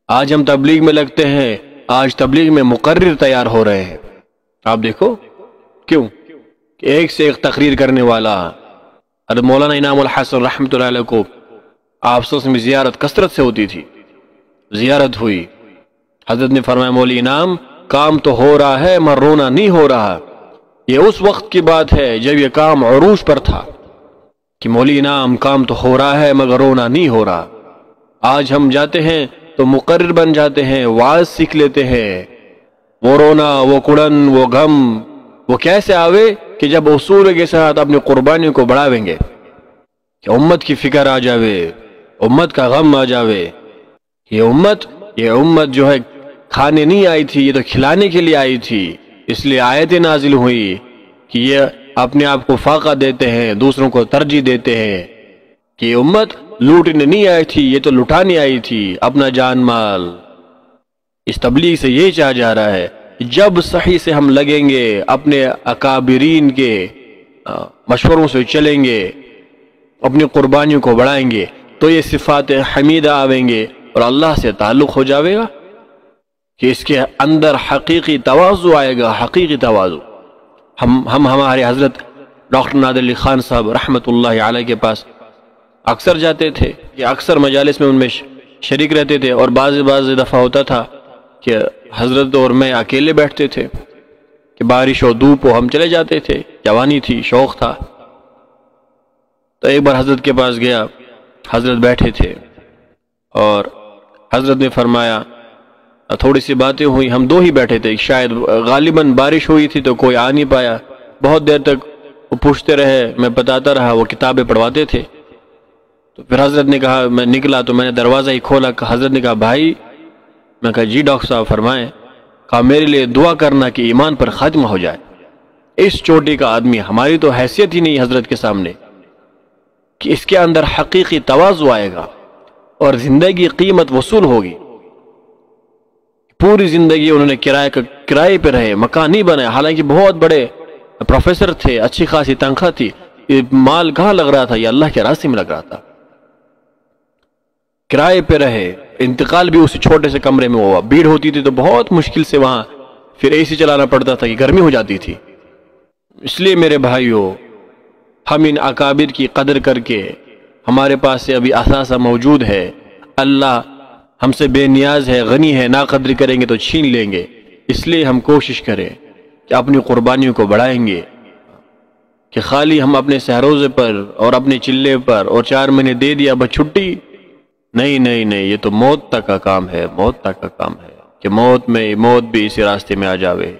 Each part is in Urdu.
آج ہم تبلیغ میں لگتے ہیں، آج تبلیغ میں مقرر تیار ہو رہے ہیں۔ آپ دیکھو کیوں کہ ایک سے ایک تقریر کرنے والا۔ حضرت مولانا انعام الحسن رحمۃ اللہ علیہ کو آپ صلی اللہ علیہ وسلم کی زیارت کثرت سے ہوتی تھی، زیارت ہوئی، حضرت نے فرمایا مولی انعام کام تو ہو رہا ہے مگر رونا نہیں ہو رہا۔ یہ اس وقت کی بات ہے جب یہ کام عروج پر تھا کہ مولی انعام کام تو ہو رہا ہے مگر رونا نہیں ہو رہا۔ آج ہم جاتے ہیں تو مقرر بن جاتے ہیں، واعظ سیکھ لیتے ہیں۔ وہ رونا، وہ کڑن، وہ غم وہ کیسے آوے کہ جب اصول کے ساتھ اپنی قربانیوں کو بڑھاویں گے، کہ امت کی فکر آ جاوے، امت کا غم آ جاوے۔ یہ امت جو ہے کھانے نہیں آئی تھی، یہ تو کھلانے کے لیے آئی تھی۔ اس لیے آیتیں نازل ہوئی کہ یہ اپنے آپ کو فاقہ دیتے ہیں، دوسروں کو ترجیح دیتے ہیں، کہ یہ امت لوٹنے نہیں آئی تھی، یہ تو لٹانے آئی تھی اپنا جان مال۔ اس تبلیغ سے یہ چاہا جا رہا ہے جب صحیح سے ہم لگیں گے، اپنے اکابرین کے مشوروں سے چلیں گے، اپنی قربانیوں کو بڑھائیں گے تو یہ صفات حمیدہ آویں گے اور اللہ سے تعلق ہو جاوے گا کہ اس کے اندر حقیقی تواضع آئے گا، حقیقی تواضع۔ ہم ہمارے حضرت ڈاکٹر نادر علی خان صاحب رحمۃ اللہ علیہ کے پاس اکثر جاتے تھے، کہ اکثر مجالس میں ان میں شریک رہتے تھے، اور بعض دفعہ ہوتا تھا کہ حضرت اور میں اکیلے بیٹھتے تھے، کہ بارش ہو دھوپ ہو ہم چلے جاتے تھے، جوانی تھی، شوق تھا۔ تو ایک بار حضرت کے پاس گیا، حضرت بیٹھے تھے اور حضرت نے فرمایا، تھوڑی سی باتیں ہوئی، ہم دو ہی بیٹھے تھے، شاید غالباً بارش ہوئی تھی تو کوئی آ نہیں پایا، بہت دیر تک وہ پوچھتے رہے، میں بتاتا رہا، وہ کتابیں پڑھواتے تھے۔ تو پھر حضرت نے کہا، میں نکلا تو میں نے دروازہ ہی کھولا، حضرت نے کہا بھائی، میں کہا جی ڈاکٹر صاحب فرمائیں، کہا میرے لیے دعا کرنا کہ ایمان پر خاتمہ ہو جائے۔ اس چوٹی کا آدمی، ہماری تو حیثیت ہی نہیں حضرت کے سامنے، کہ اس کے اندر حقیقی تواضع آئے گا اور زندگی قیمت وصول ہوگی۔ پوری زندگی انہوں نے کرائے پہ رہے، مکان نہیں بنایا، حالانکہ بہت بڑے پروفیسر تھے، اچھی خاصی تنخواہ تھی، یہ مال کہاں لگ رہا تھا؟ یہ اللہ کے راستے میں لگ رہا تھا۔ کرائے پہ رہے، انتقال بھی اسی چھوٹے سے کمرے میں ہوا، بھیڑ ہوتی تھی تو بہت مشکل سے وہاں پھر اے سی چلانا پڑتا تھا کہ گرمی ہو جاتی تھی۔ اس لیے میرے بھائیوں، ہم ان اکابر کی قدر کر کے، ہمارے پاس سے ابھی اثاثہ موجود ہے، اللہ ہم سے بے نیاز ہے، غنی ہے، ناقدری کریں گے تو چھین لیں گے۔ اس لیے ہم کوشش کریں کہ اپنی قربانیوں کو بڑھائیں گے، کہ خالی ہم اپنے سہروزے پر اور اپنے چلے پر اور 4 مہینے دے دیا بس چھٹی، نہیں، یہ تو موت تک کا کام ہے، موت تک کا کام ہے، کہ موت بھی اسی راستے میں آ جاوے۔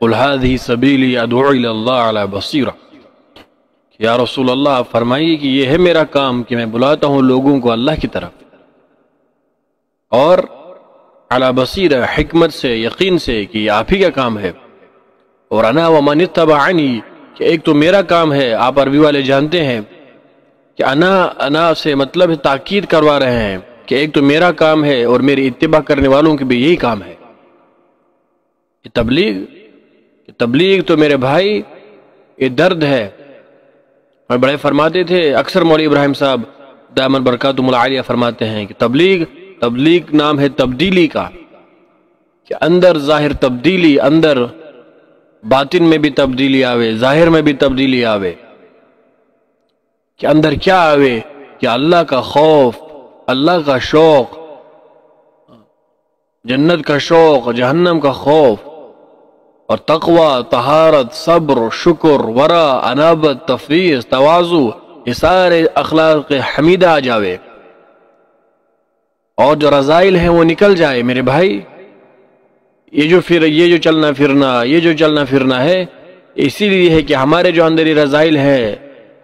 قُلْ هَٰذِهِ سَبِيلِي أَدْعُو إِلَى اللَّهِ عَلَىٰ بَصِيرَةٍ، یا رسول اللہ آپ فرمائیے کہ یہ ہے میرا کام کہ میں بلاتا ہوں لوگوں کو اللہ کی طرف، اور علی بصیرہ، حکمت سے، یقین سے کہ یہ آپ ہی کا کام ہے، اور انا ومن اتبعنی، کہ ایک تو میرا کام ہے، آپ عربی والے جانتے ہیں کہ انا سے مطلب تاکید کروا رہے ہیں کہ ایک تو میرا کام ہے اور میری اتباع کرنے والوں کے بھی یہی کام ہے۔ تبلیغ تو میرے بھائی یہ درد ہے۔ اور بڑے فرماتے تھے، اکثر مولوی ابراہیم صاحب دائمًا برکاتہم العالیہ فرماتے ہیں کہ تبلیغ نام ہے تبدیلی کا، کہ اندر ظاہر تبدیلی، اندر باطن میں بھی تبدیلی آوے، ظاہر میں بھی تبدیلی آوے، کہ اندر کیا آوے کہ اللہ کا خوف، اللہ کا شوق، جنت کا شوق، جہنم کا خوف، اور تقوی، طہارت، صبر، شکر، ورع، انابت، تفویض، تواضع، یہ سارے اخلاق حمیدہ آ جاوے، اور جو رذائل ہیں وہ نکل جائے۔ میرے بھائی، یہ جو چلنا پھرنا ہے، اسی لیے ہے کہ ہمارے جو اندر رذائل ہے،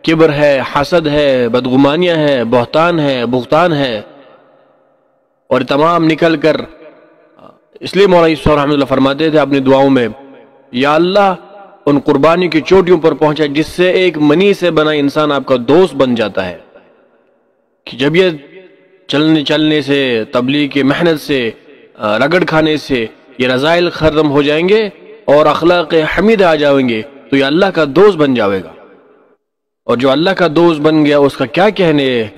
کبر ہے، حسد ہے، بدگمانیاں ہے، بہتان ہے، بہتان ہے، اور تمام نکل کر، اس لیے مولانا صاحب رحمۃ اللہ فرماتے تھے اپنی دعاؤں میں، یا اللہ ان قربانی کی چوٹیوں پر پہنچا جس سے ایک منی سے بنا انسان آپ کا دوست بن جاتا ہے، کہ جب یہ چلنے سے، تبلیغ کی محنت سے، رگڑ کھانے سے یہ رذائل ختم ہو جائیں گے اور اخلاق حمید آ جائیں گے تو یہ اللہ کا دوست بن جاوے گا، اور جو اللہ کا دوست بن گیا اس کا کیا کہنے ہے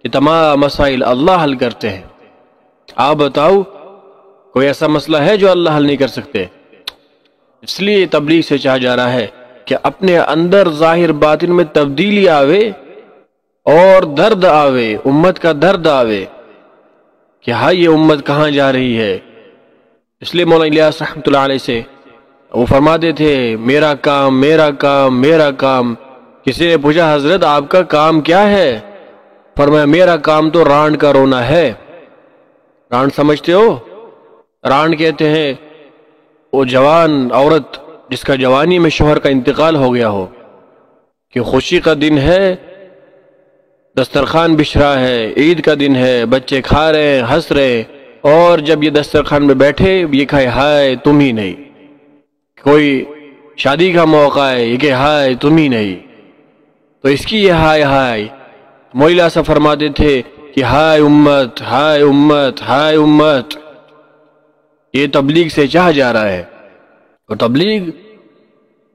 کہ تمام مسائل اللہ حل کرتے ہیں۔ آپ بتاؤ کوئی ایسا مسئلہ ہے جو اللہ حل نہیں کر سکتے؟ اس لیے تبلیغ سے چاہا جا رہا ہے کہ اپنے اندر ظاہر باطن میں تبدیلی آوے اور درد آوے، امت کا درد آوے کہ ہاں یہ امت کہاں جا رہی ہے۔ اس لیے مولانا الیاس رحمۃ اللہ علیہ سے وہ فرماتے تھے میرا کام میرا کام میرا کام۔ کسی نے پوچھا حضرت آپ کا کام کیا ہے؟ فرمایا میرا کام تو رانڈ کا رونا ہے۔ رانڈ سمجھتے ہو؟ رانڈ کہتے ہیں وہ جوان عورت جس کا جوانی میں شوہر کا انتقال ہو گیا ہو، کہ خوشی کا دن ہے، دسترخوان بچھ رہا ہے، عید کا دن ہے، بچے کھا رہے ہیں، ہنس رہے ہیں، اور جب یہ دسترخوان میں بیٹھے یہ کہے ہائے تم ہی نہیں۔ کوئی شادی کا موقع ہے، یہ کہ ہائے تم ہی نہیں، تو اس کی یہ ہائے ہائے۔ مولا صاحب فرماتے تھے کہ ہائے امت ہائے امت ہائے امت۔ یہ تبلیغ سے چاہا جا رہا ہے، اور تبلیغ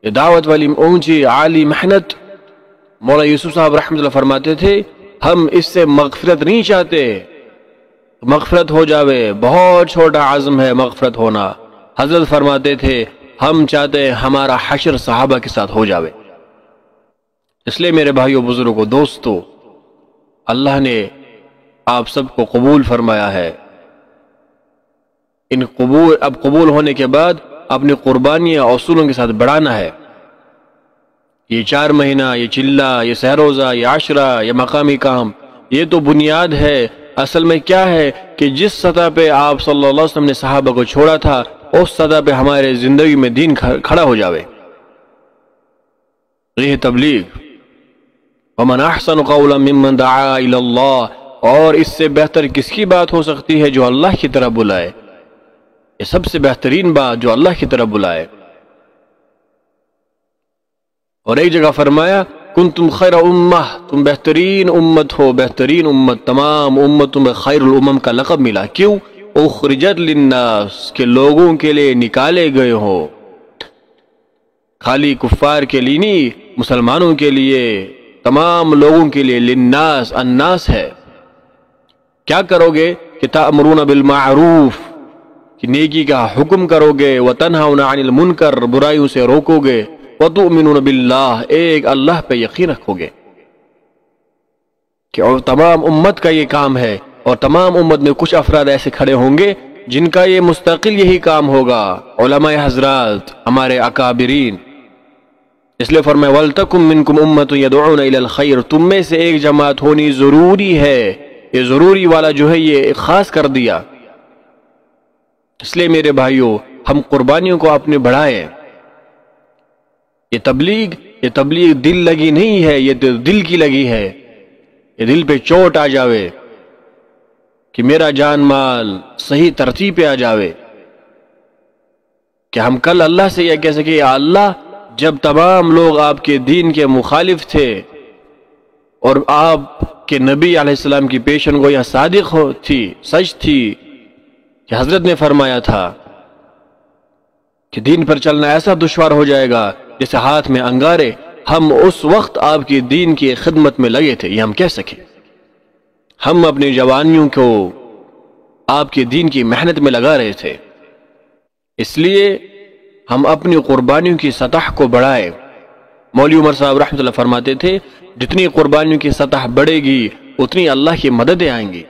یہ دعوت والی اونچی عالی محنت۔ مولا یوسف صاحب رحمۃ اللہ فرماتے تھے ہم اس سے مغفرت نہیں چاہتے، مغفرت ہو جاوے، بہت چھوٹا عزم ہے مغفرت ہونا۔ حضرت فرماتے تھے ہم چاہتے ہیں ہمارا حشر صحابہ کے ساتھ ہو جاوے۔ اس لیے میرے بھائیوں بزرگوں دوستو، اللہ نے آپ سب کو قبول فرمایا ہے۔ اب قبول ہونے کے بعد اپنی قربانیاں اصولوں کے ساتھ بڑھانا ہے۔ یہ 4 مہینہ، یہ چلہ، یہ سہروزہ، یہ عشرہ، یہ مقامی کام، یہ تو بنیاد ہے۔ اصل میں کیا ہے کہ جس سطح پہ آپ صلی اللہ علیہ وسلم نے صحابہ کو چھوڑا تھا اس سطح پہ ہمارے زندگی میں دین کھڑا ہو جاوے۔ یہ تبلیغ۔ وَمَنْ أَحْسَنُ قَوْلًا مِّمَّنْ دَعَا إِلَى اللَّهِ، اور اس سے بہتر کس کی بات ہو سکتی ہے جو اللہ کی طرف بلائے؟ یہ سب سے بہترین بات جو اللہ کی طرف بلائے۔ اور ایک جگہ فرمایا کنتم خیر امہ، تم بہترین امت ہو، بہترین امت، تمام امتوں میں خیر الامم کا لقب ملا۔ کیوں؟ اخرجت للناس، کہ لوگوں کے لیے نکالے گئے ہو، خالی کفار کے لیے نہیں، مسلمانوں کے لیے، تمام لوگوں کے لیے۔ للناس، الناس ہے۔ کیا کرو گے کہ تأمرون بالمعروف، کہ نیکی کا حکم کرو گے، وتنہون عن المنکر، برائیوں سے روکو گے، وتؤمنون باللہ، ایک اللہ پہ یقین رکھو گے۔ کہ اور تمام امت کا یہ کام ہے، اور تمام امت میں کچھ افراد ایسے کھڑے ہوں گے جن کا یہ مستقل یہی کام ہوگا، علماء حضرات، ہمارے اکابرین۔ اس لیے فرمایا وَلْتَكُمْ مِنْكُمْ أُمَّةٌ يَدْعُونَ إِلَى الْخَيْرِ، تم میں سے ایک جماعت ہونی ضروری ہے۔ یہ ضروری والا جو ہے یہ خاص کر دیا۔ اس لیے میرے بھائیوں ہم قربانیوں کو اپنے بڑھائیں۔ یہ تبلیغ دل لگی نہیں ہے، یہ دل کی لگی ہے۔ یہ دل پہ چوٹ آ جاوے کہ میرا جان مال صحیح ترتیب پہ آ جاوے، کہ ہم کل اللہ سے یہ کہہ سکیں یا اللہ، جب تمام لوگ آپ کے دین کے مخالف تھے اور آپ کے نبی علیہ السلام کی پیشن گوئی صادق تھی، سچ تھی، کہ حضرت نے فرمایا تھا کہ دین پر چلنا ایسا دشوار ہو جائے گا جیسے ہاتھ میں انگارے، ہم اس وقت آپ کی دین کی خدمت میں لگے تھے، یہ ہم کہہ سکیں۔ ہم اپنی جوانیوں کو آپ کے دین کی محنت میں لگا رہے تھے۔ اس لیے ہم اپنی قربانیوں کی سطح کو بڑھائیں۔ مولوی عمر صاحب رحمۃ اللہ فرماتے تھے جتنی قربانیوں کی سطح بڑھے گی اتنی اللہ کی مددیں آئیں گی۔